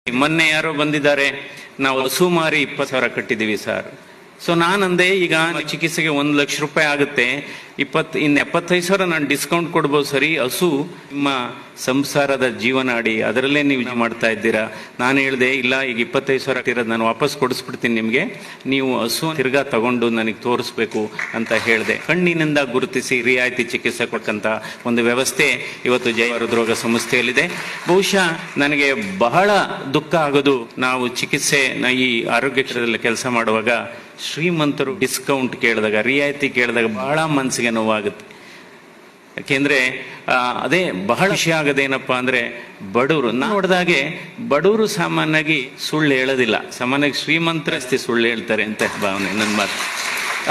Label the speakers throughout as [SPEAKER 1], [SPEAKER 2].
[SPEAKER 1] ಮೊನ್ನೆ ಯಾರೋ ಬಂದಿದ್ದಾರೆ, ನಾವು ಸುಮಾರು 20,000 ಕಟ್ಟಿದೀವಿ ಸರ್. ಸೊ ನಾನಂದೆ, ಈಗ ಚಿಕಿತ್ಸೆಗೆ 1,00,000 ರೂಪಾಯಿ ಆಗುತ್ತೆ, ಇನ್ನು 75,000 ನಾನು ಡಿಸ್ಕೌಂಟ್ ಕೊಡ್ಬೋದು ಸರಿ. ಹಸು ನಿಮ್ಮ ಸಂಸಾರದ ಜೀವನಾಡಿ, ಅದರಲ್ಲೇ ನೀವು ಮಾಡ್ತಾ ಇದ್ದೀರಾ. ನಾನು ಹೇಳಿದೆ, ಇಲ್ಲ ಈಗ 25,000 ಇರೋದು ನಾನು ವಾಪಸ್ ಕೊಡಿಸ್ಬಿಡ್ತೀನಿ ನಿಮಗೆ, ನೀವು ಹಸು ತಿರ್ಗಾ ತಗೊಂಡು ನನಗೆ ತೋರಿಸ್ಬೇಕು ಅಂತ ಹೇಳಿದೆ. ಕಣ್ಣಿನಿಂದ ಗುರುತಿಸಿ ರಿಯಾಯಿತಿ ಚಿಕಿತ್ಸೆ ಕೊಡ್ಕಂತ ಒಂದು ವ್ಯವಸ್ಥೆ ಇವತ್ತು ಜಯ ಹೃದ್ರೋಗ ಸಂಸ್ಥೆಯಲ್ಲಿದೆ. ಬಹುಶಃ ನನಗೆ ಬಹಳ ದುಃಖ ಆಗೋದು, ನಾವು ಚಿಕಿತ್ಸೆ ಈ ಆರೋಗ್ಯ ಕ್ಷೇತ್ರದಲ್ಲಿ ಕೆಲಸ ಮಾಡುವಾಗ ಶ್ರೀಮಂತರು ಡಿಸ್ಕೌಂಟ್ ಕೇಳಿದಾಗ, ರಿಯಾಯಿತಿ ಕೇಳಿದಾಗ ಬಹಳ ಮನಸ್ಸಿಗೆ ನೋವಾಗುತ್ತೆ. ಯಾಕೆಂದ್ರೆ ಅದೇ ಬಹಳ ವಿಷಯ ಆಗದೇನಪ್ಪ ಅಂದ್ರೆ, ಬಡವರು ನೋಡಿದಾಗೆ ಬಡವರು ಸಾಮಾನ್ಯವಾಗಿ ಸುಳ್ಳು ಹೇಳೋದಿಲ್ಲ, ಸಾಮಾನ್ಯವಾಗಿ ಶ್ರೀಮಂತರಸ್ತಿ ಸುಳ್ಳು ಹೇಳ್ತಾರೆ ಅಂತ ಭಾವನೆ ನನ್ನ ಮಾತು.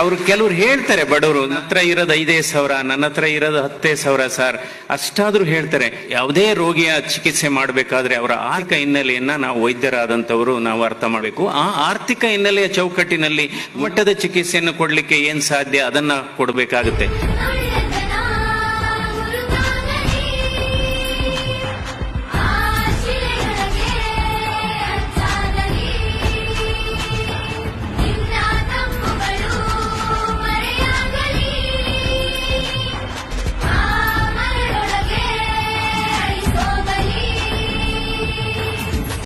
[SPEAKER 1] ಅವರು ಕೆಲವ್ರು ಹೇಳ್ತಾರೆ, ಬಡವರು ನನ್ನ ಹತ್ರ ಇರೋದು 5,000, ನನ್ನ ಹತ್ರ ಇರೋದು 10,000 ಸರ್, ಅಷ್ಟಾದ್ರೂ ಹೇಳ್ತಾರೆ. ಯಾವುದೇ ರೋಗಿಯ ಚಿಕಿತ್ಸೆ ಮಾಡಬೇಕಾದ್ರೆ ಅವರ ಆರ್ಥಿಕ ಹಿನ್ನೆಲೆಯನ್ನ ನಾವು ವೈದ್ಯರಾದಂಥವರು ನಾವು ಅರ್ಥ ಮಾಡಬೇಕು. ಆ ಆರ್ಥಿಕ ಹಿನ್ನೆಲೆಯ ಚೌಕಟ್ಟಿನಲ್ಲಿ ಮಟ್ಟದ ಚಿಕಿತ್ಸೆಯನ್ನು ಕೊಡ್ಲಿಕ್ಕೆ ಏನ್ ಸಾಧ್ಯ ಅದನ್ನ ಕೊಡ್ಬೇಕಾಗುತ್ತೆ.